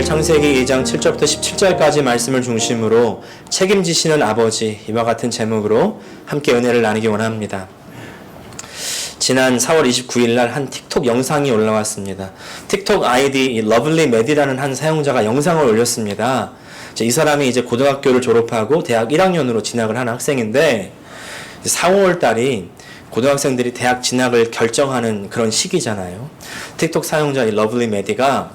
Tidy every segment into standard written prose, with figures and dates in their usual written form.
창세기 2장 7절부터 17절까지 말씀을 중심으로 책임지시는 아버지, 이와 같은 제목으로 함께 은혜를 나누기 원합니다. 지난 4월 29일 날 한 틱톡 영상이 올라왔습니다. 틱톡 아이디 러블리 메디라는 한 사용자가 영상을 올렸습니다. 이 사람이 이제 고등학교를 졸업하고 대학 1학년으로 진학을 한 학생인데 4, 5월 달이 고등학생들이 대학 진학을 결정하는 그런 시기잖아요. 틱톡 사용자 이 러블리 메디가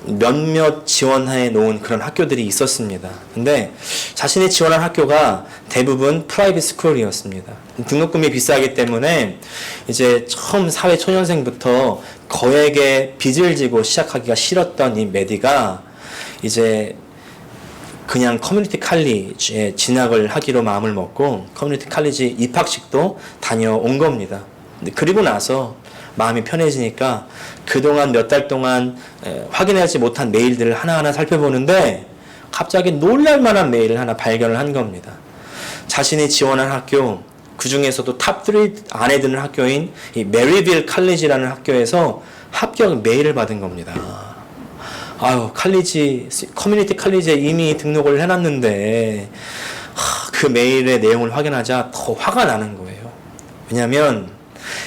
몇몇 지원해 놓은 그런 학교들이 있었습니다. 근데 자신이 지원한 학교가 대부분 프라이빗 스쿨이었습니다. 등록금이 비싸기 때문에 이제 처음 사회 초년생부터 거액의 빚을 지고 시작하기가 싫었던 이 메디가 이제 그냥 커뮤니티 칼리지에 진학을 하기로 마음을 먹고 커뮤니티 칼리지 입학식도 다녀온 겁니다. 근데 그리고 나서 마음이 편해지니까 그동안 몇 달 동안 확인하지 못한 메일들을 하나하나 살펴보는데 갑자기 놀랄만한 메일을 하나 발견을 한 겁니다. 자신이 지원한 학교, 그 중에서도 탑3 안에 드는 학교인 이 메리빌 칼리지라는 학교에서 합격 메일을 받은 겁니다. 아유, 커뮤니티 칼리지에 이미 등록을 해놨는데 그 메일의 내용을 확인하자 더 화가 나는 거예요. 왜냐하면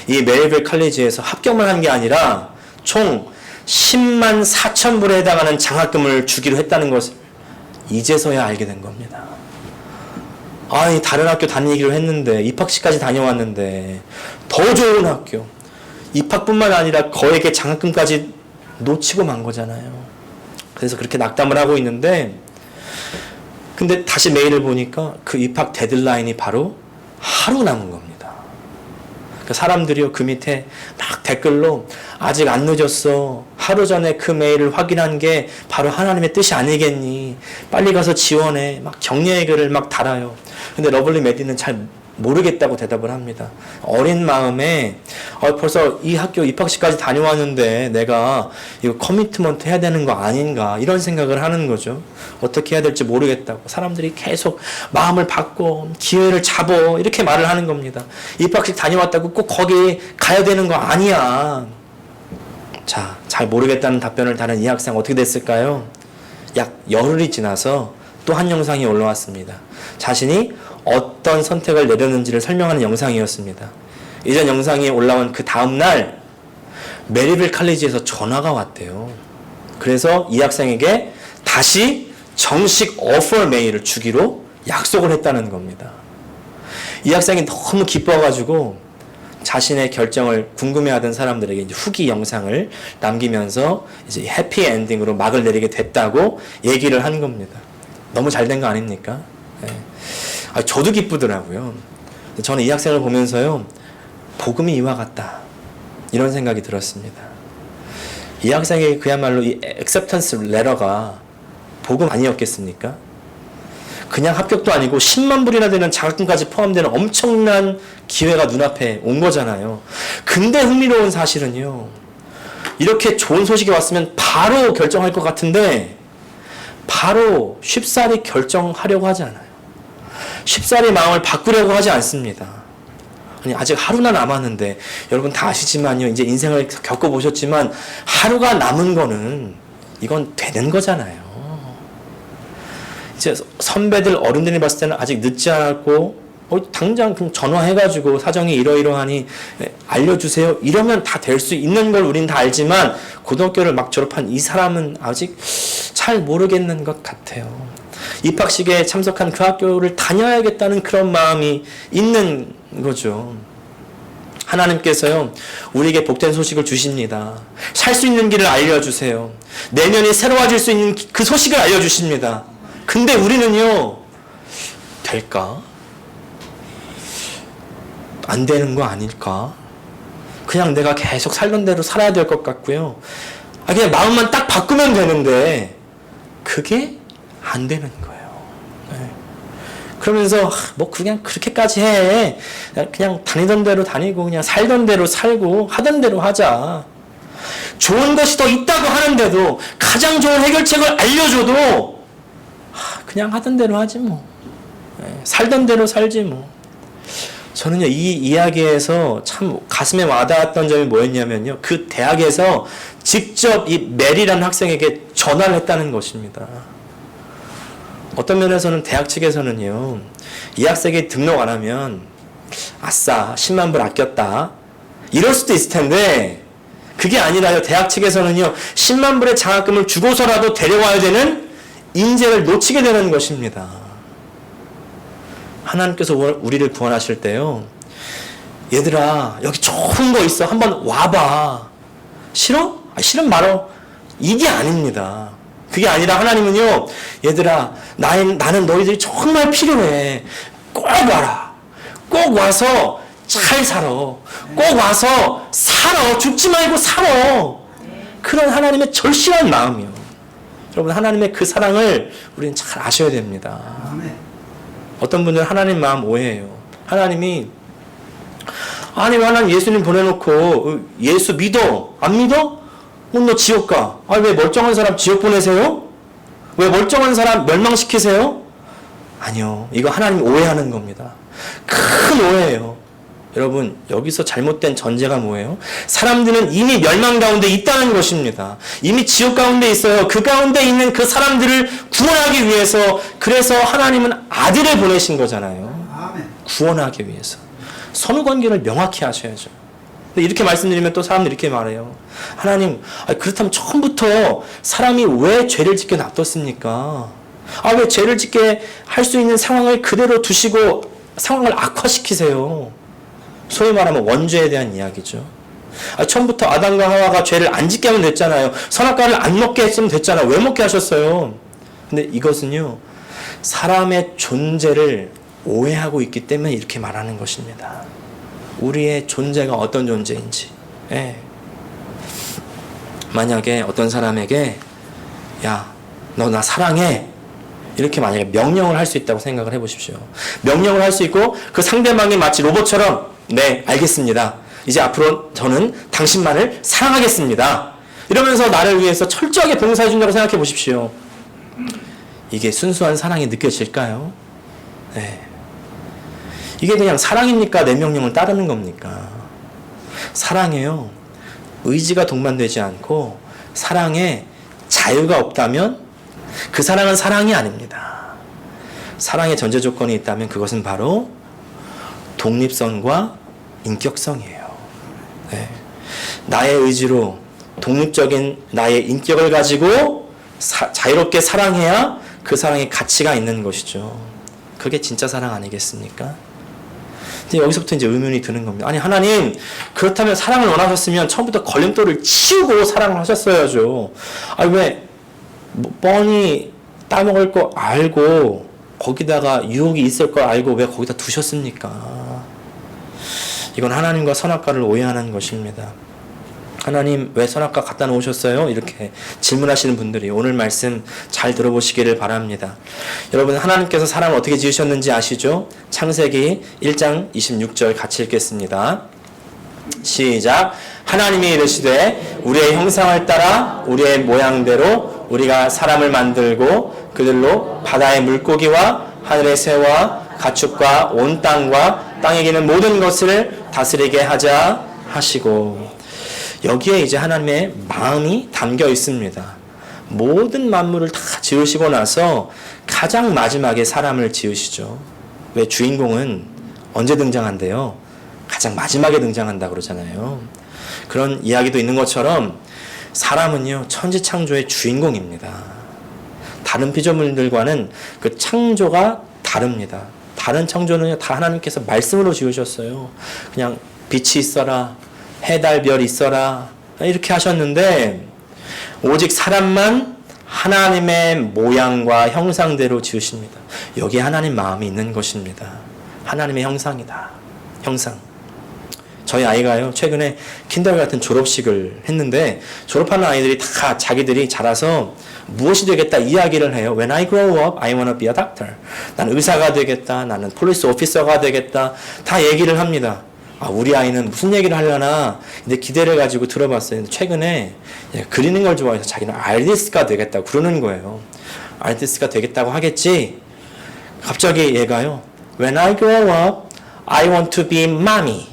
이 메리빌 칼리지에서 합격만 한 게 아니라 총 10만 4천 불에 해당하는 장학금을 주기로 했다는 것을 이제서야 알게 된 겁니다. 아니, 다른 학교 다니기로 했는데 입학식까지 다녀왔는데 더 좋은 학교, 입학뿐만 아니라 거액의 장학금까지 놓치고 만 거잖아요. 그래서 그렇게 낙담을 하고 있는데 근데 다시 메일을 보니까 그 입학 데드라인이 바로 하루 남은 겁니다. 사람들이요, 그 밑에 막 댓글로 아직 안 늦었어, 하루 전에 그 메일을 확인한 게 바로 하나님의 뜻이 아니겠니, 빨리 가서 지원해, 막 격려의 글을 막 달아요. 근데 러블리 메디는 잘 모르겠다고 대답을 합니다. 어린 마음에 벌써 이 학교 입학식까지 다녀왔는데 내가 이거 커미트먼트 해야 되는 거 아닌가, 이런 생각을 하는 거죠. 어떻게 해야 될지 모르겠다고 사람들이 계속 마음을 바꿔, 기회를 잡어, 이렇게 말을 하는 겁니다. 입학식 다녀왔다고 꼭 거기 가야 되는 거 아니야. 자, 잘 모르겠다는 답변을 다른 이 학생 어떻게 됐을까요? 약 열흘이 지나서 또 한 영상이 올라왔습니다. 자신이 어떤 선택을 내렸는지를 설명하는 영상이었습니다. 이전 영상이 올라온 그 다음날 메리빌 칼리지에서 전화가 왔대요. 그래서 이 학생에게 다시 정식 오퍼 메일을 주기로 약속을 했다는 겁니다. 이 학생이 너무 기뻐가지고 자신의 결정을 궁금해하던 사람들에게 이제 후기 영상을 남기면서 이제 해피 엔딩으로 막을 내리게 됐다고 얘기를 한 겁니다. 너무 잘 된 거 아닙니까? 네. 저도 기쁘더라고요. 저는 이 학생을 보면서요, 복음이 이와 같다, 이런 생각이 들었습니다. 이 학생에게 그야말로 이 액셉턴스 레터가 복음 아니었겠습니까? 그냥 합격도 아니고 10만 불이나 되는 장학금까지 포함되는 엄청난 기회가 눈앞에 온 거잖아요. 근데 흥미로운 사실은요, 이렇게 좋은 소식이 왔으면 바로 결정할 것 같은데 바로 쉽사리 결정하려고 하지 않아요. 쉽사리 마음을 바꾸려고 하지 않습니다. 아니, 아직 하루나 남았는데, 여러분 다 아시지만요, 이제 인생을 겪어보셨지만 하루가 남은 거는 이건 되는 거잖아요. 이제 선배들, 어른들이 봤을 때는 아직 늦지 않았고 당장 그럼 전화해가지고 사정이 이러이러하니 알려주세요, 이러면 다 될 수 있는 걸 우린 다 알지만 고등학교를 막 졸업한 이 사람은 아직 잘 모르겠는 것 같아요. 입학식에 참석한 그 학교를 다녀야겠다는 그런 마음이 있는 거죠. 하나님께서요, 우리에게 복된 소식을 주십니다. 살 수 있는 길을 알려주세요. 내년이 새로워질 수 있는 그 소식을 알려주십니다. 근데 우리는요, 될까? 안 되는 거 아닐까? 그냥 내가 계속 살던 대로 살아야 될 것 같고요. 그냥 마음만 딱 바꾸면 되는데 그게 안 되는 거예요. 네. 그러면서 뭐 그냥 그렇게까지 해, 그냥 다니던 대로 다니고 그냥 살던 대로 살고 하던 대로 하자. 좋은 것이 더 있다고 하는데도, 가장 좋은 해결책을 알려줘도 그냥 하던 대로 하지 뭐. 네. 살던 대로 살지 뭐. 저는요, 이 이야기에서 참 가슴에 와닿았던 점이 뭐였냐면요, 그 대학에서 직접 이 메리라는 학생에게 전화를 했다는 것입니다. 어떤 면에서는 대학 측에서는요, 이 학생이 등록 안 하면 아싸 10만 불 아꼈다 이럴 수도 있을 텐데, 그게 아니라요. 대학 측에서는요, 10만 불의 장학금을 주고서라도 데려와야 되는 인재를 놓치게 되는 것입니다. 하나님께서 우리를 구원하실 때요, 얘들아 여기 좋은 거 있어, 한번 와봐. 싫어? 싫으면 말어. 이게 아닙니다. 그게 아니라 하나님은요, 얘들아 나는 너희들이 정말 필요해. 꼭 와라. 꼭 와서 잘 살아. 꼭 와서 살아. 죽지 말고 살아. 그런 하나님의 절실한 마음이요. 여러분, 하나님의 그 사랑을 우리는 잘 아셔야 됩니다. 어떤 분들은 하나님 마음 오해해요. 하나님이 아니 왜 하나님 예수님 보내놓고 예수 믿어? 안 믿어? 너 지옥 가. 아니 왜 멀쩡한 사람 지옥 보내세요? 왜 멀쩡한 사람 멸망시키세요? 아니요. 이거 하나님 오해하는 겁니다. 큰 오해예요. 여러분, 여기서 잘못된 전제가 뭐예요? 사람들은 이미 멸망 가운데 있다는 것입니다. 이미 지옥 가운데 있어요. 그 가운데 있는 그 사람들을 구원하기 위해서, 그래서 하나님은 아들을 보내신 거잖아요. 구원하기 위해서. 선후관계를 명확히 하셔야죠. 근데 이렇게 말씀드리면 또 사람들이 이렇게 말해요. 하나님, 그렇다면 처음부터 사람이 왜 죄를 짓게 놔뒀습니까? 왜 죄를 짓게 할 수 있는 상황을 그대로 두시고 상황을 악화시키세요? 소위 말하면 원죄에 대한 이야기죠. 처음부터 아담과 하와가 죄를 안 짓게 하면 됐잖아요. 선악과를 안 먹게 했으면 됐잖아요. 왜 먹게 하셨어요? 근데 이것은요, 사람의 존재를 오해하고 있기 때문에 이렇게 말하는 것입니다. 우리의 존재가 어떤 존재인지. 만약에 어떤 사람에게 야, 너 나 사랑해, 이렇게 만약에 명령을 할 수 있다고 생각을 해보십시오. 명령을 할 수 있고 그 상대방이 마치 로봇처럼 네, 알겠습니다. 이제 앞으로 저는 당신만을 사랑하겠습니다. 이러면서 나를 위해서 철저하게 봉사해 준다고 생각해 보십시오. 이게 순수한 사랑이 느껴질까요? 네. 이게 그냥 사랑입니까? 내 명령을 따르는 겁니까? 사랑에요, 의지가 동반되지 않고 사랑에 자유가 없다면 그 사랑은 사랑이 아닙니다. 사랑의 전제 조건이 있다면 그것은 바로 독립성과 인격성이에요. 네. 나의 의지로 독립적인 나의 인격을 가지고 자유롭게 사랑해야 그 사랑에 가치가 있는 것이죠. 그게 진짜 사랑 아니겠습니까? 근데 여기서부터 이제 의문이 드는 겁니다. 아니 하나님, 그렇다면 사랑을 원하셨으면 처음부터 걸림돌을 치우고 사랑을 하셨어야죠. 왜 뻔히 따먹을 거 알고 거기다가 유혹이 있을 걸 알고 왜 거기다 두셨습니까? 이건 하나님과 선악과를 오해하는 것입니다. 하나님 왜 선악과 갖다 놓으셨어요? 이렇게 질문하시는 분들이 오늘 말씀 잘 들어보시기를 바랍니다. 여러분, 하나님께서 사람을 어떻게 지으셨는지 아시죠? 창세기 1장 26절 같이 읽겠습니다. 시작. 하나님이 이르시되 우리의 형상을 따라 우리의 모양대로 우리가 사람을 만들고 그들로 바다의 물고기와 하늘의 새와 가축과 온 땅과 땅에 기는 모든 것을 다스리게 하자 하시고, 여기에 이제 하나님의 마음이 담겨 있습니다. 모든 만물을 다 지으시고 나서 가장 마지막에 사람을 지으시죠. 왜 주인공은 언제 등장한대요? 가장 마지막에 등장한다 그러잖아요. 그런 이야기도 있는 것처럼 사람은요, 천지창조의 주인공입니다. 다른 피조물들과는 그 창조가 다릅니다. 다른 창조는요, 다 하나님께서 말씀으로 지으셨어요. 그냥 빛이 있어라, 해, 달, 별 있어라, 이렇게 하셨는데 오직 사람만 하나님의 모양과 형상대로 지으십니다. 여기에 하나님 마음이 있는 것입니다. 하나님의 형상이다. 형상. 저희 아이가요, 최근에 킨더가든 졸업식을 했는데 졸업하는 아이들이 다 자기들이 자라서 무엇이 되겠다 이야기를 해요. When I grow up, I want to be a doctor. 나는 의사가 되겠다. 나는 폴리스 오피서가 되겠다. 다 얘기를 합니다. 우리 아이는 무슨 얘기를 하려나 근데 기대를 가지고 들어봤어요. 최근에 그리는 걸 좋아해서 자기는 아티스트가 되겠다고 그러는 거예요. 아티스트가 되겠다고 하겠지. 갑자기 얘가요, When I grow up, I want to be mommy.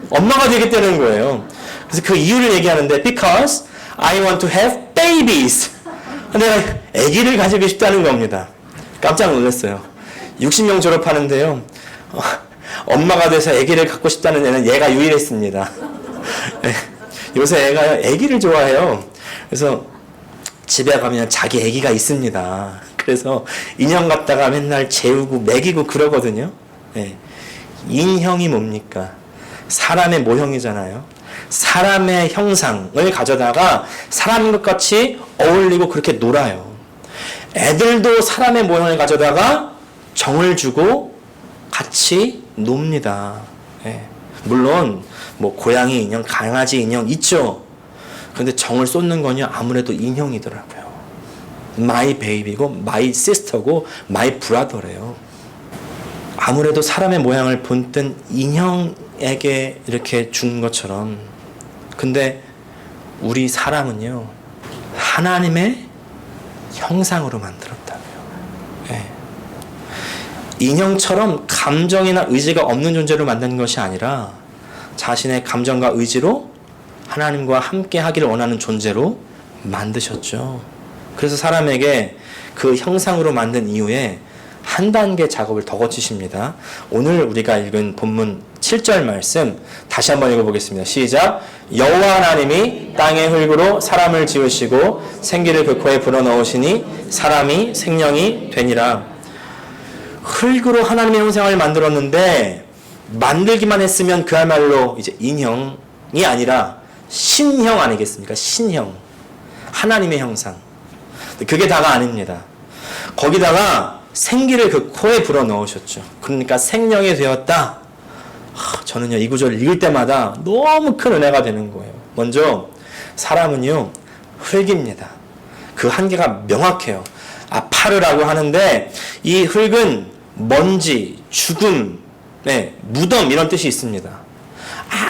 엄마가 되겠다는 거예요. 그래서 그 이유를 얘기하는데 Because I want to have babies. 내가 아기를 가지고 싶다는 겁니다. 깜짝 놀랐어요. 60명 졸업하는데요. 엄마가 돼서 아기를 갖고 싶다는 애는 얘가 유일했습니다. 네. 요새 애가 아기를 좋아해요. 그래서 집에 가면 자기 아기가 있습니다. 그래서 인형 갖다가 맨날 재우고 먹이고 그러거든요. 네. 인형이 뭡니까? 사람의 모형이잖아요. 사람의 형상을 가져다가 사람인 것 같이 어울리고 그렇게 놀아요. 애들도 사람의 모형을 가져다가 정을 주고 같이 놉니다. 예. 물론 뭐 고양이 인형, 강아지 인형 있죠. 근데 정을 쏟는 건요 아무래도 인형이더라고요. 마이 베이비고 마이 시스터고 마이 브라더래요. 아무래도 사람의 모양을 본뜬 인형에게 이렇게 준 것처럼. 근데 우리 사람은요 하나님의 형상으로 만들었다고요. 예. 인형처럼 감정이나 의지가 없는 존재로 만든 것이 아니라 자신의 감정과 의지로 하나님과 함께 하기를 원하는 존재로 만드셨죠. 그래서 사람에게 그 형상으로 만든 이후에 한 단계 작업을 더 거치십니다. 오늘 우리가 읽은 본문 7절 말씀 다시 한번 읽어보겠습니다. 시작. 여호와 하나님이 땅의 흙으로 사람을 지으시고 생기를 그 코에 불어넣으시니 사람이 생명이 되니라. 흙으로 하나님의 형상을 만들었는데 만들기만 했으면 그야말로 이제 인형이 아니라 신형 아니겠습니까? 신형. 하나님의 형상. 그게 다가 아닙니다. 거기다가 생기를 그 코에 불어넣으셨죠. 그러니까 생명이 되었다. 저는요 이 구절을 읽을 때마다 너무 큰 은혜가 되는 거예요. 먼저 사람은요 흙입니다. 그 한계가 명확해요. 아파르라고 하는데 이 흙은 먼지, 죽음, 네, 무덤 이런 뜻이 있습니다.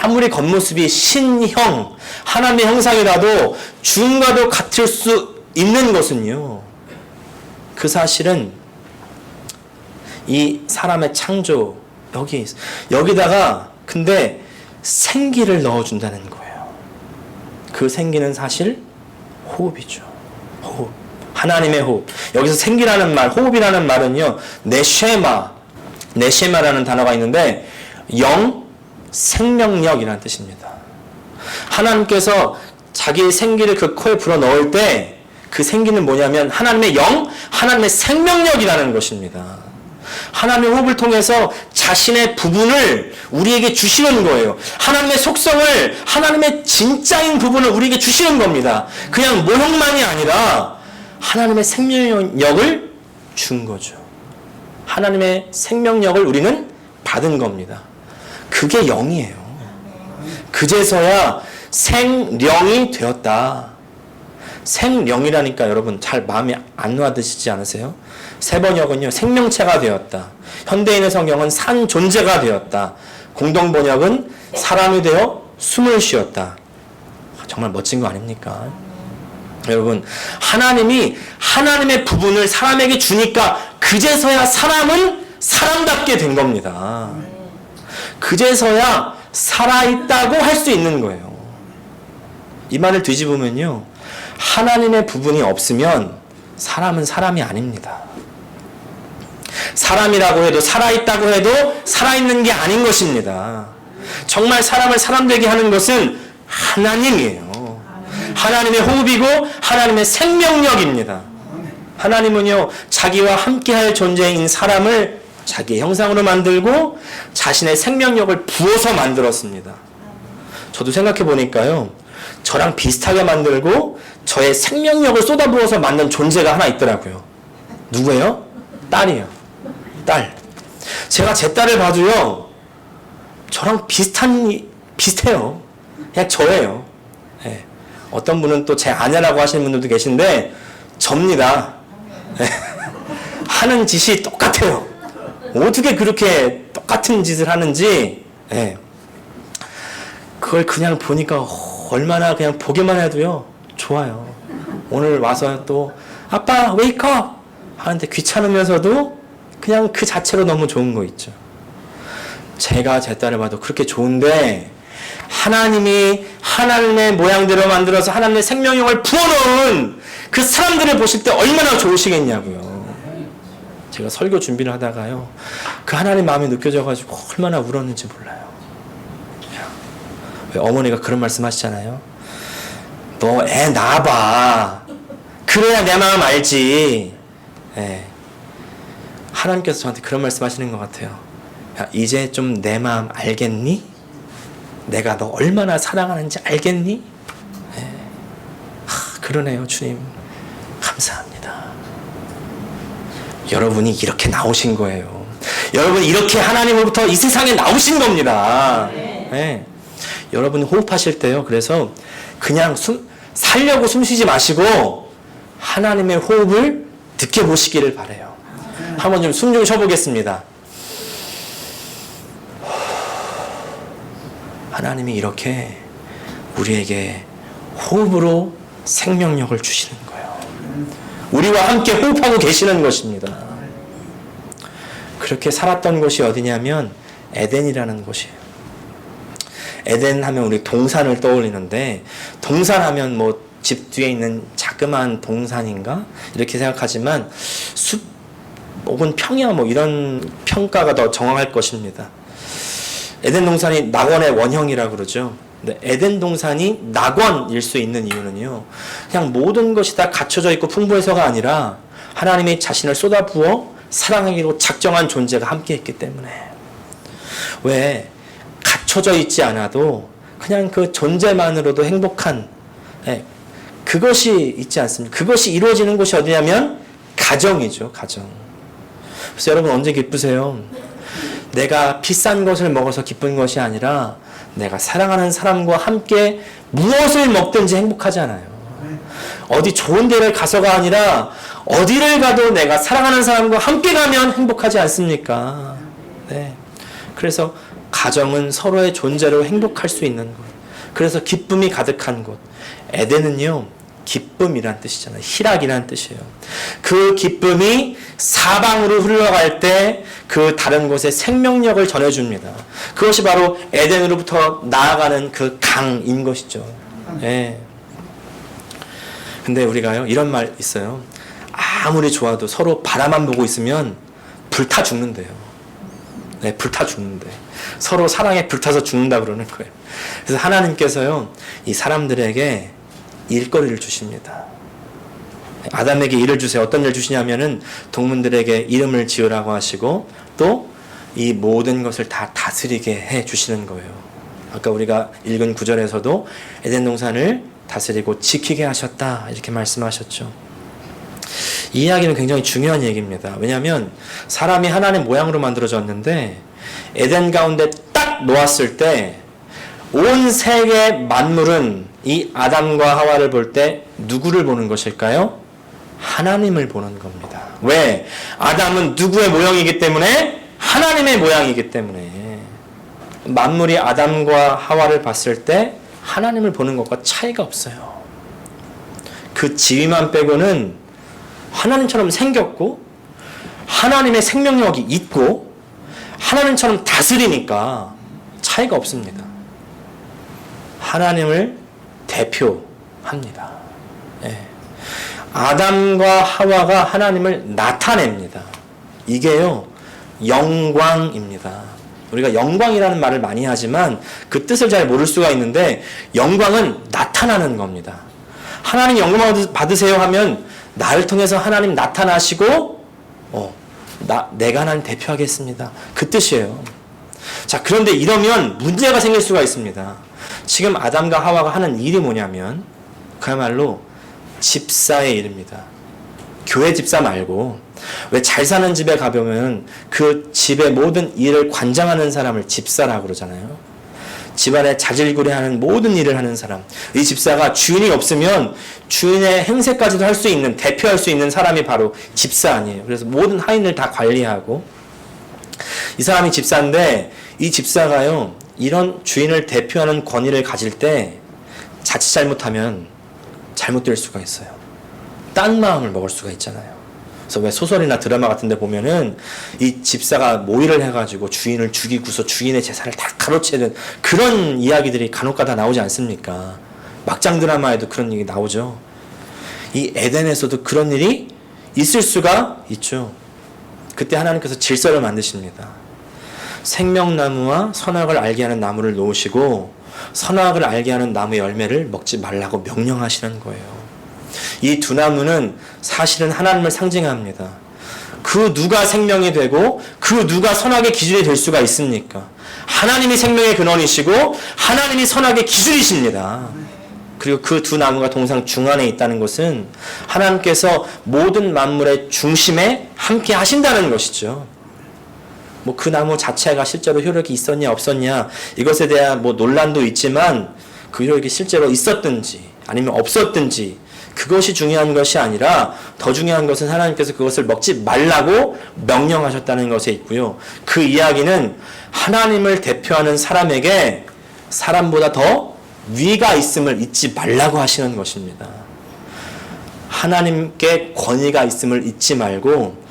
아무리 겉모습이 신형, 하나님의 형상이라도 죽음과도 같을 수 있는 것은요 그 사실은 이 사람의 창조 여기다가 근데 생기를 넣어준다는 거예요. 그 생기는 사실 호흡이죠. 호흡. 하나님의 호흡. 여기서 생기라는 말, 호흡이라는 말은요 네쉐마라는 단어가 있는데 영, 생명력이라는 뜻입니다. 하나님께서 자기의 생기를 그 코에 불어넣을 때 그 생기는 뭐냐면 하나님의 영, 하나님의 생명력이라는 것입니다. 하나님의 호흡을 통해서 자신의 부분을 우리에게 주시는 거예요. 하나님의 속성을, 하나님의 진짜인 부분을 우리에게 주시는 겁니다. 그냥 모형만이 아니라 하나님의 생명력을 준 거죠. 하나님의 생명력을 우리는 받은 겁니다. 그게 영이에요. 그제서야 생령이 되었다. 생령이라니까 여러분 잘 마음에 안 와드시지 않으세요? 세번역은요 생명체가 되었다. 현대인의 성경은 산 존재가 되었다. 공동번역은 사람이 되어 숨을 쉬었다. 정말 멋진 거 아닙니까? 여러분 하나님이 하나님의 부분을 사람에게 주니까 그제서야 사람은 사람답게 된 겁니다. 그제서야 살아있다고 할 수 있는 거예요. 이 말을 뒤집으면요 하나님의 부분이 없으면 사람은 사람이 아닙니다. 사람이라고 해도 살아있다고 해도 살아있는 게 아닌 것입니다. 정말 사람을 사람 되게 하는 것은 하나님이에요. 하나님의 호흡이고 하나님의 생명력입니다. 하나님은요 자기와 함께할 존재인 사람을 자기의 형상으로 만들고 자신의 생명력을 부어서 만들었습니다. 저도 생각해 보니까요 저랑 비슷하게 만들고 저의 생명력을 쏟아부어서 만든 존재가 하나 있더라고요. 누구예요? 딸이에요. 딸. 제가 제 딸을 봐도요 저랑 비슷해요. 그냥 저예요. 네. 어떤 분은 또 제 아내라고 하시는 분들도 계신데 접니다. 네. 하는 짓이 똑같아요. 어떻게 그렇게 똑같은 짓을 하는지 네. 그걸 그냥 보니까 얼마나 그냥 보기만 해도요 좋아요. 오늘 와서 또 아빠 웨이크업 하는데 귀찮으면서도 그냥 그 자체로 너무 좋은 거 있죠. 제가 제 딸을 봐도 그렇게 좋은데 하나님이 하나님의 모양대로 만들어서 하나님의 생명력을 부어놓은 그 사람들을 보실 때 얼마나 좋으시겠냐고요. 제가 설교 준비를 하다가요, 그 하나님 마음이 느껴져가지고 얼마나 울었는지 몰라요. 왜 어머니가 그런 말씀 하시잖아요. 너 애 낳아봐. 그래야 내 마음 알지. 예. 하나님께서 저한테 그런 말씀 하시는 것 같아요. 야, 이제 좀 내 마음 알겠니? 내가 너 얼마나 사랑하는지 알겠니? 예. 그러네요, 주님. 감사합니다. 여러분이 이렇게 나오신 거예요. 여러분이 이렇게 하나님으로부터 이 세상에 나오신 겁니다. 예. 여러분이 호흡하실 때요, 그래서 그냥 살려고 숨 쉬지 마시고 하나님의 호흡을 느껴보시기를 바라요. 한번 좀 숨 좀 쉬어보겠습니다. 하나님이 이렇게 우리에게 호흡으로 생명력을 주시는 거예요. 우리와 함께 호흡하고 계시는 것입니다. 그렇게 살았던 곳이 어디냐면 에덴이라는 곳이에요. 에덴 하면 우리 동산을 떠올리는데, 동산 하면 뭐 집 뒤에 있는 자그마한 동산인가? 이렇게 생각하지만 숲 혹은 평야 뭐 이런 평가가 더 정확할 것입니다. 에덴 동산이 낙원의 원형이라고 그러죠. 근데 에덴 동산이 낙원일 수 있는 이유는요, 그냥 모든 것이 다 갖춰져 있고 풍부해서가 아니라 하나님이 자신을 쏟아부어 사랑하기로 작정한 존재가 함께 있기 때문에. 왜 갖춰져 있지 않아도 그냥 그 존재만으로도 행복한, 그것이 있지 않습니까? 그것이 이루어지는 곳이 어디냐면 가정이죠. 가정. 그래서 여러분 언제 기쁘세요? 내가 비싼 것을 먹어서 기쁜 것이 아니라 내가 사랑하는 사람과 함께 무엇을 먹든지 행복하잖아요. 어디 좋은 데를 가서가 아니라 어디를 가도 내가 사랑하는 사람과 함께 가면 행복하지 않습니까? 네. 그래서 가정은 서로의 존재로 행복할 수 있는 곳. 그래서 기쁨이 가득한 곳. 에덴은요, 기쁨이란 뜻이잖아요. 희락이란 뜻이에요. 그 기쁨이 사방으로 흘러갈 때 그 다른 곳에 생명력을 전해줍니다. 그것이 바로 에덴으로부터 나아가는 그 강인 것이죠. 예. 근데 우리가요, 이런 말 있어요. 아무리 좋아도 서로 바라만 보고 있으면 불타 죽는데요. 네, 불타 죽는데. 서로 사랑에 불타서 죽는다 그러는 거예요. 그래서 하나님께서요, 이 사람들에게 일거리를 주십니다. 아담에게 일을 주세요. 어떤 일을 주시냐면은 동물들에게 이름을 지으라고 하시고 또 이 모든 것을 다 다스리게 해 주시는 거예요. 아까 우리가 읽은 구절에서도 에덴 동산을 다스리고 지키게 하셨다 이렇게 말씀하셨죠. 이 이야기는 굉장히 중요한 얘기입니다. 왜냐하면 사람이 하나님의 모양으로 만들어졌는데 에덴 가운데 딱 놓았을 때 온 세계 만물은 이 아담과 하와를 볼 때 누구를 보는 것일까요? 하나님을 보는 겁니다. 왜? 아담은 누구의 모형이기 때문에? 하나님의 모양이기 때문에. 만물이 아담과 하와를 봤을 때 하나님을 보는 것과 차이가 없어요. 그 지위만 빼고는 하나님처럼 생겼고 하나님의 생명력이 있고 하나님처럼 다스리니까 차이가 없습니다. 하나님을 대표합니다. 예. 아담과 하와가 하나님을 나타냅니다. 이게요, 영광입니다. 우리가 영광이라는 말을 많이 하지만 그 뜻을 잘 모를 수가 있는데, 영광은 나타나는 겁니다. 하나님 영광 받으세요 하면 나를 통해서 하나님 나타나시고 내가 하나님 대표하겠습니다. 그 뜻이에요. 자, 그런데 이러면 문제가 생길 수가 있습니다. 지금 아담과 하와가 하는 일이 뭐냐면 그야말로 집사의 일입니다. 교회 집사 말고, 왜 잘 사는 집에 가보면 그 집의 모든 일을 관장하는 사람을 집사라고 그러잖아요. 집안에 자질구레하는 모든 일을 하는 사람. 이 집사가 주인이 없으면 주인의 행세까지도 할 수 있는, 대표할 수 있는 사람이 바로 집사 아니에요. 그래서 모든 하인을 다 관리하고, 이 사람이 집사인데 이 집사가요, 이런 주인을 대표하는 권위를 가질 때 자칫 잘못하면 잘못될 수가 있어요. 딴 마음을 먹을 수가 있잖아요. 그래서 왜 소설이나 드라마 같은 데 보면은 이 집사가 모의를 해가지고 주인을 죽이고서 주인의 재산을 다 가로채는 그런 이야기들이 간혹가다 나오지 않습니까? 막장 드라마에도 그런 얘기 나오죠. 이 에덴에서도 그런 일이 있을 수가 있죠. 그때 하나님께서 질서를 만드십니다. 생명나무와 선악을 알게 하는 나무를 놓으시고 선악을 알게 하는 나무의 열매를 먹지 말라고 명령하시는 거예요. 이 두 나무는 사실은 하나님을 상징합니다. 그 누가 생명이 되고 그 누가 선악의 기준이 될 수가 있습니까? 하나님이 생명의 근원이시고 하나님이 선악의 기준이십니다. 그리고 그 두 나무가 동상 중앙에 있다는 것은 하나님께서 모든 만물의 중심에 함께 하신다는 것이죠. 뭐 그 나무 자체가 실제로 효력이 있었냐 없었냐 이것에 대한 뭐 논란도 있지만 그 효력이 실제로 있었든지 아니면 없었든지 그것이 중요한 것이 아니라 더 중요한 것은 하나님께서 그것을 먹지 말라고 명령하셨다는 것에 있고요. 그 이야기는 하나님을 대표하는 사람에게 사람보다 더 위가 있음을 잊지 말라고 하시는 것입니다. 하나님께 권위가 있음을 잊지 말고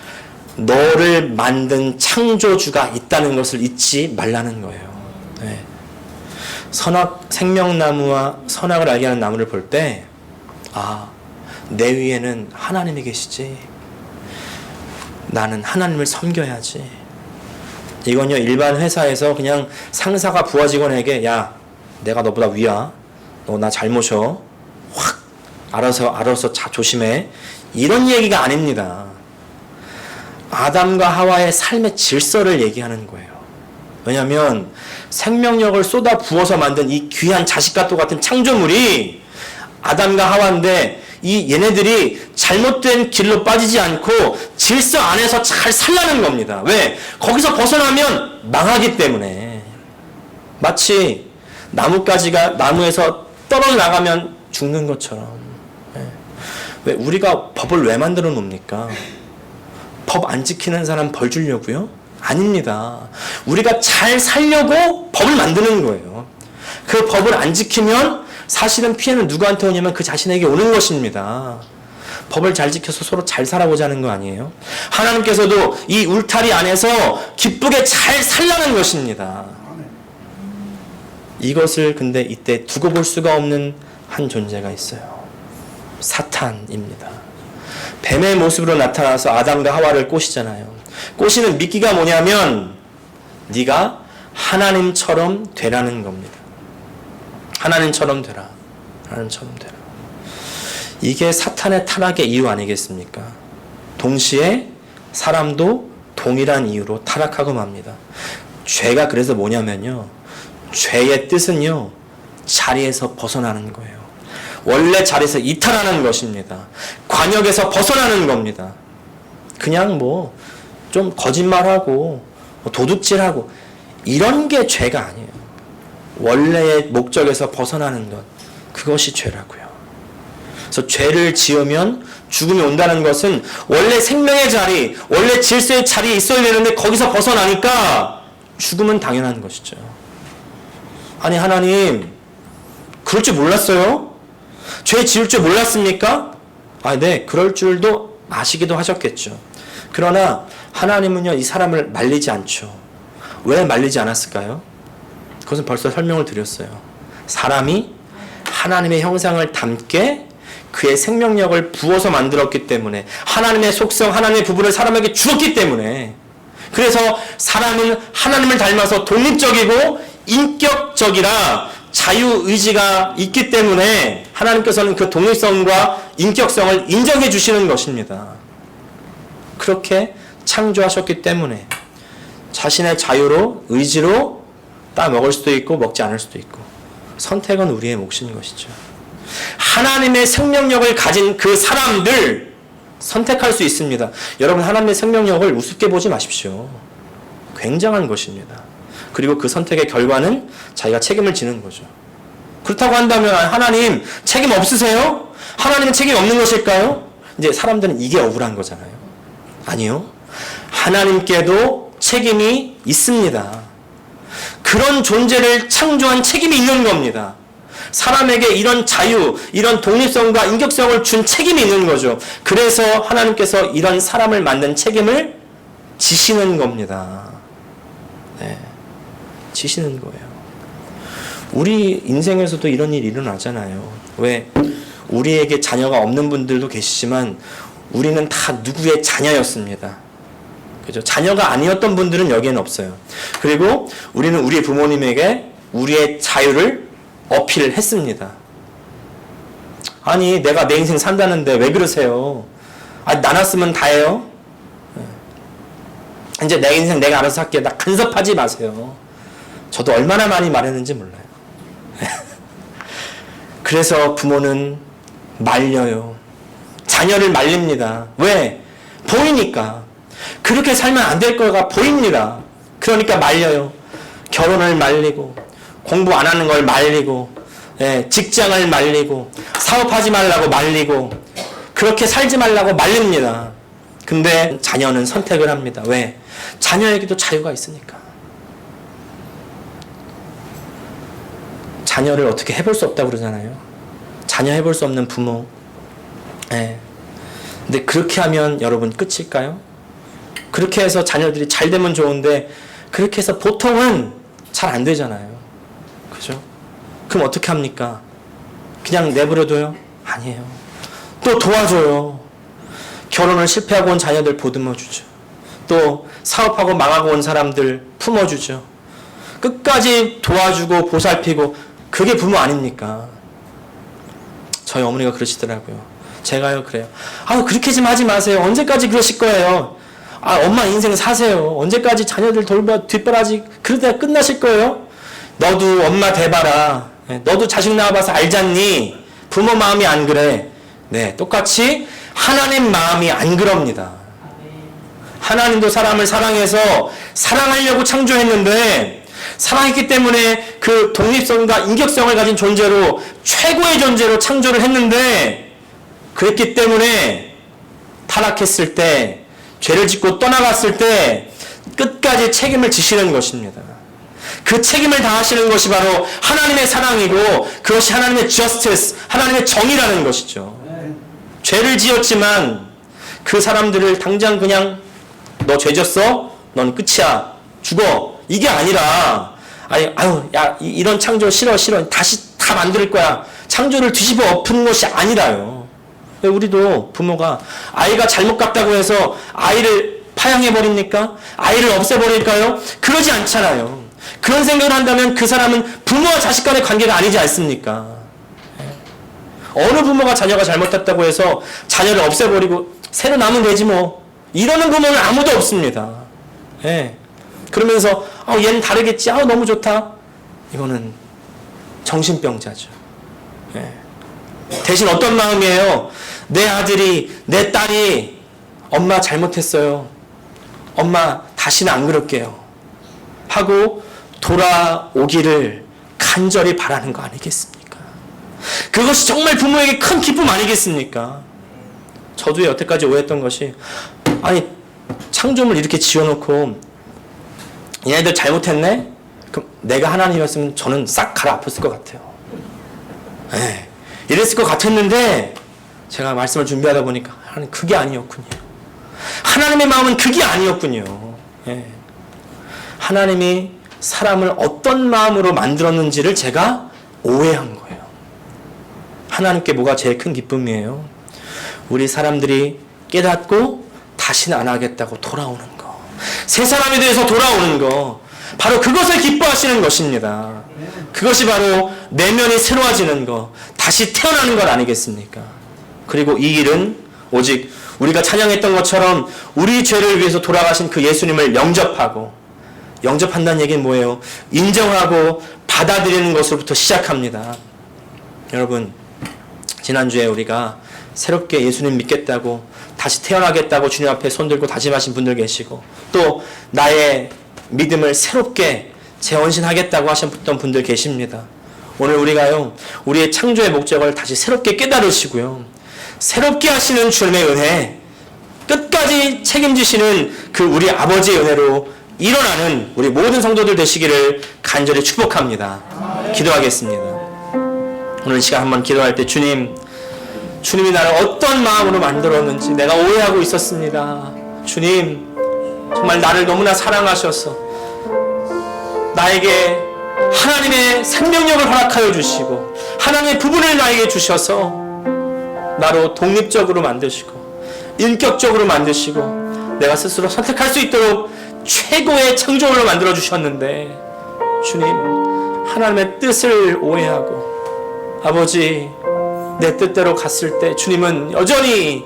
너를 만든 창조주가 있다는 것을 잊지 말라는 거예요. 네. 생명나무와 선악을 알게 하는 나무를 볼 때 내 위에는 하나님이 계시지. 나는 하나님을 섬겨야지. 이건요, 일반 회사에서 그냥 상사가 부하 직원에게 야, 내가 너보다 위야. 너 나 잘 모셔. 확 알아서 조심해. 이런 얘기가 아닙니다. 아담과 하와의 삶의 질서를 얘기하는 거예요. 왜냐하면 생명력을 쏟아 부어서 만든 이 귀한 자식과 똑같은 창조물이 아담과 하와인데 얘네들이 잘못된 길로 빠지지 않고 질서 안에서 잘 살라는 겁니다. 왜? 거기서 벗어나면 망하기 때문에. 마치 나뭇가지가 나무에서 떨어져 나가면 죽는 것처럼. 왜? 우리가 법을 왜 만들어 놓습니까? 법 안 지키는 사람 벌 주려고요? 아닙니다. 우리가 잘 살려고 법을 만드는 거예요. 그 법을 안 지키면 사실은 피해는 누구한테 오냐면 그 자신에게 오는 것입니다. 법을 잘 지켜서 서로 잘 살아보자는 거 아니에요? 하나님께서도 이 울타리 안에서 기쁘게 잘 살라는 것입니다. 이것을 근데 이때 두고 볼 수가 없는 한 존재가 있어요. 사탄입니다. 뱀의 모습으로 나타나서 아담과 하와를 꼬시잖아요. 꼬시는 미끼가 뭐냐면 네가 하나님처럼 되라는 겁니다. 하나님처럼 되라. 하나님처럼 되라. 이게 사탄의 타락의 이유 아니겠습니까? 동시에 사람도 동일한 이유로 타락하고 맙니다. 죄가 그래서 뭐냐면요. 죄의 뜻은요. 자리에서 벗어나는 거예요. 원래 자리에서 이탈하는 것입니다. 관역에서 벗어나는 겁니다. 그냥 좀 거짓말하고 도둑질하고 이런 게 죄가 아니에요. 원래의 목적에서 벗어나는 것, 그것이 죄라고요. 그래서 죄를 지으면 죽음이 온다는 것은 원래 생명의 자리, 원래 질서의 자리에 있어야 되는데 거기서 벗어나니까 죽음은 당연한 것이죠. 아니 하나님 그럴 줄 몰랐어요? 죄 지을 줄 몰랐습니까? 네, 그럴 줄도 아시기도 하셨겠죠. 그러나 하나님은요 이 사람을 말리지 않죠. 왜 말리지 않았을까요? 그것은 벌써 설명을 드렸어요. 사람이 하나님의 형상을 담게 그의 생명력을 부어서 만들었기 때문에 하나님의 속성, 하나님의 부분을 사람에게 주었기 때문에 그래서 사람은 하나님을 닮아서 독립적이고 인격적이라 자유의지가 있기 때문에 하나님께서는 그 독립성과 인격성을 인정해 주시는 것입니다. 그렇게 창조하셨기 때문에 자신의 자유로 의지로 따 먹을 수도 있고 먹지 않을 수도 있고 선택은 우리의 몫인 것이죠. 하나님의 생명력을 가진 그 사람들 선택할 수 있습니다. 여러분 하나님의 생명력을 우습게 보지 마십시오. 굉장한 것입니다. 그리고 그 선택의 결과는 자기가 책임을 지는 거죠. 그렇다고 한다면 하나님 책임 없으세요? 하나님은 책임 없는 것일까요? 이제 사람들은 이게 억울한 거잖아요. 아니요. 하나님께도 책임이 있습니다. 그런 존재를 창조한 책임이 있는 겁니다. 사람에게 이런 자유, 이런 독립성과 인격성을 준 책임이 있는 거죠. 그래서 하나님께서 이런 사람을 만든 책임을 지시는 겁니다. 네, 지시는 거예요. 우리 인생에서도 이런 일이 일어나잖아요. 왜? 우리에게 자녀가 없는 분들도 계시지만 우리는 다 누구의 자녀였습니다. 그죠? 자녀가 아니었던 분들은 여기에는 없어요. 그리고 우리는 우리 부모님에게 우리의 자유를 어필했습니다. 아니, 내가 내 인생 산다는데 왜 그러세요? 아니, 나눴으면 다예요. 이제 내 인생 내가 알아서 할게. 나 간섭하지 마세요. 저도 얼마나 많이 말했는지 몰라요. 그래서 부모는 말려요. 자녀를 말립니다. 왜? 보이니까. 그렇게 살면 안 될 거가 보입니다. 그러니까 말려요. 결혼을 말리고, 공부 안 하는 걸 말리고, 직장을 말리고, 사업하지 말라고 말리고, 그렇게 살지 말라고 말립니다. 근데 자녀는 선택을 합니다. 왜? 자녀에게도 자유가 있으니까. 자녀를 어떻게 해볼 수 없다고 그러잖아요. 자녀 해볼 수 없는 부모. 근데 그렇게 하면 여러분 끝일까요? 그렇게 해서 자녀들이 잘 되면 좋은데 그렇게 해서 보통은 잘 안 되잖아요. 그죠? 그럼 어떻게 합니까? 그냥 내버려둬요? 아니에요. 또 도와줘요. 결혼을 실패하고 온 자녀들 보듬어주죠. 또 사업하고 망하고 온 사람들 품어주죠. 끝까지 도와주고 보살피고, 그게 부모 아닙니까? 저희 어머니가 그러시더라고요. 제가요 그래요. 그렇게 좀 하지 마세요. 언제까지 그러실 거예요? 엄마 인생 사세요. 언제까지 자녀들 돌봐 뒷바라지 그러다가 끝나실 거예요? 너도 엄마 돼봐라. 너도 자식 낳아봐서 알잖니? 부모 마음이 안 그래. 네, 똑같이 하나님 마음이 안 그럽니다. 하나님도 사람을 사랑해서 사랑하려고 창조했는데, 사랑했기 때문에 그 독립성과 인격성을 가진 존재로, 최고의 존재로 창조를 했는데, 그랬기 때문에 타락했을 때, 죄를 짓고 떠나갔을 때 끝까지 책임을 지시는 것입니다. 그 책임을 다하시는 것이 바로 하나님의 사랑이고, 그것이 하나님의 justice, 하나님의 정의라는 것이죠. 죄를 지었지만 그 사람들을 당장 그냥 너 죄 졌어? 넌 끝이야. 죽어. 이게 아니라, 이런 창조 싫어. 다시 다 만들 거야. 창조를 뒤집어 엎은 것이 아니라요. 우리도 부모가 아이가 잘못 갔다고 해서 아이를 파양해버립니까? 아이를 없애버릴까요? 그러지 않잖아요. 그런 생각을 한다면 그 사람은 부모와 자식 간의 관계가 아니지 않습니까? 어느 부모가 자녀가 잘못했다고 해서 자녀를 없애버리고 새로 나면 되지 뭐, 이러는 부모는 아무도 없습니다. 그러면서 얘는 다르겠지. 너무 좋다. 이거는 정신병자죠. 대신 어떤 마음이에요? 내 아들이, 내 딸이 엄마 잘못했어요. 엄마 다시는 안 그럴게요. 하고 돌아오기를 간절히 바라는 거 아니겠습니까? 그것이 정말 부모에게 큰 기쁨 아니겠습니까? 저도 여태까지 오해했던 것이, 창조물 이렇게 지어놓고 얘네들 잘못했네? 그럼 내가 하나님이었으면 저는 싹 갈아엎었을 것 같아요. 이랬을 것 같았는데 제가 말씀을 준비하다 보니까 하나님 그게 아니었군요. 하나님의 마음은 그게 아니었군요. 하나님이 사람을 어떤 마음으로 만들었는지를 제가 오해한 거예요. 하나님께 뭐가 제일 큰 기쁨이에요? 우리 사람들이 깨닫고 다시는 안 하겠다고 돌아오는 거. 새 사람에 대해서 돌아오는 거. 바로 그것을 기뻐하시는 것입니다. 그것이 바로 내면이 새로워지는 거, 다시 태어나는 것 아니겠습니까? 그리고 이 일은 오직 우리가 찬양했던 것처럼 우리 죄를 위해서 돌아가신 그 예수님을 영접한다는 얘기는 뭐예요? 인정하고 받아들이는 것으로부터 시작합니다. 여러분, 지난주에 우리가 새롭게 예수님 믿겠다고, 다시 태어나겠다고 주님 앞에 손들고 다짐하신 분들 계시고, 또 나의 믿음을 새롭게 재헌신하겠다고 하셨던 분들 계십니다. 오늘 우리가요, 우리의 창조의 목적을 다시 새롭게 깨달으시고요, 새롭게 하시는 주님의 은혜, 끝까지 책임지시는 그 우리 아버지의 은혜로 일어나는 우리 모든 성도들 되시기를 간절히 축복합니다. 기도하겠습니다. 오늘 시간 한번 기도할 때 주님이 나를 어떤 마음으로 만들었는지 내가 오해하고 있었습니다. 주님, 정말 나를 너무나 사랑하셔서 나에게 하나님의 생명력을 허락하여 주시고 하나님의 부분을 나에게 주셔서 나로 독립적으로 만드시고 인격적으로 만드시고 내가 스스로 선택할 수 있도록 최고의 창조물로 만들어 주셨는데, 주님, 하나님의 뜻을 오해하고 아버지 내 뜻대로 갔을 때 주님은 여전히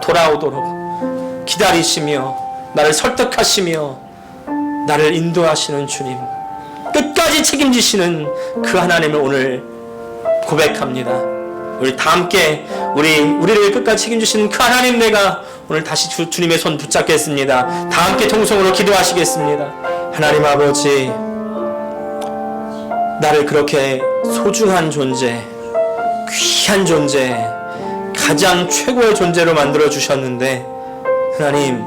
돌아오도록 기다리시며 나를 설득하시며 나를 인도하시는 주님, 끝까지 책임지시는 그 하나님을 오늘 고백합니다. 우리 다 함께 우리를 끝까지 책임지시는 그 하나님, 내가 오늘 다시 주님의 손 붙잡겠습니다. 다 함께 통성으로 기도하시겠습니다. 하나님 아버지, 나를 그렇게 소중한 존재, 귀한 존재, 가장 최고의 존재로 만들어 주셨는데, 하나님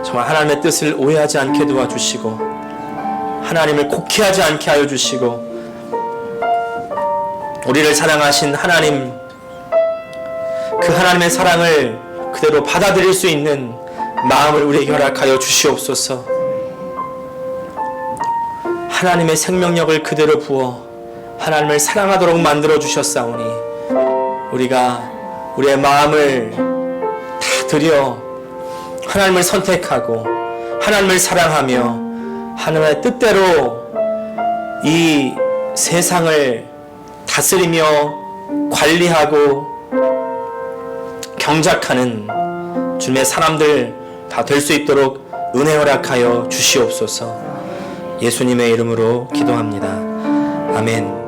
정말 하나님의 뜻을 오해하지 않게 도와주시고 하나님을 곡해하지 않게 하여 주시고 우리를 사랑하신 하나님, 그 하나님의 사랑을 그대로 받아들일 수 있는 마음을 우리에게 허락하여 주시옵소서. 하나님의 생명력을 그대로 부어 하나님을 사랑하도록 만들어 주셨사오니 우리가 우리의 마음을 다 드려 하나님을 선택하고 하나님을 사랑하며 하나님의 뜻대로 이 세상을 다스리며 관리하고 경작하는 주님의 사람들 다 될 수 있도록 은혜 허락하여 주시옵소서. 예수님의 이름으로 기도합니다. 아멘.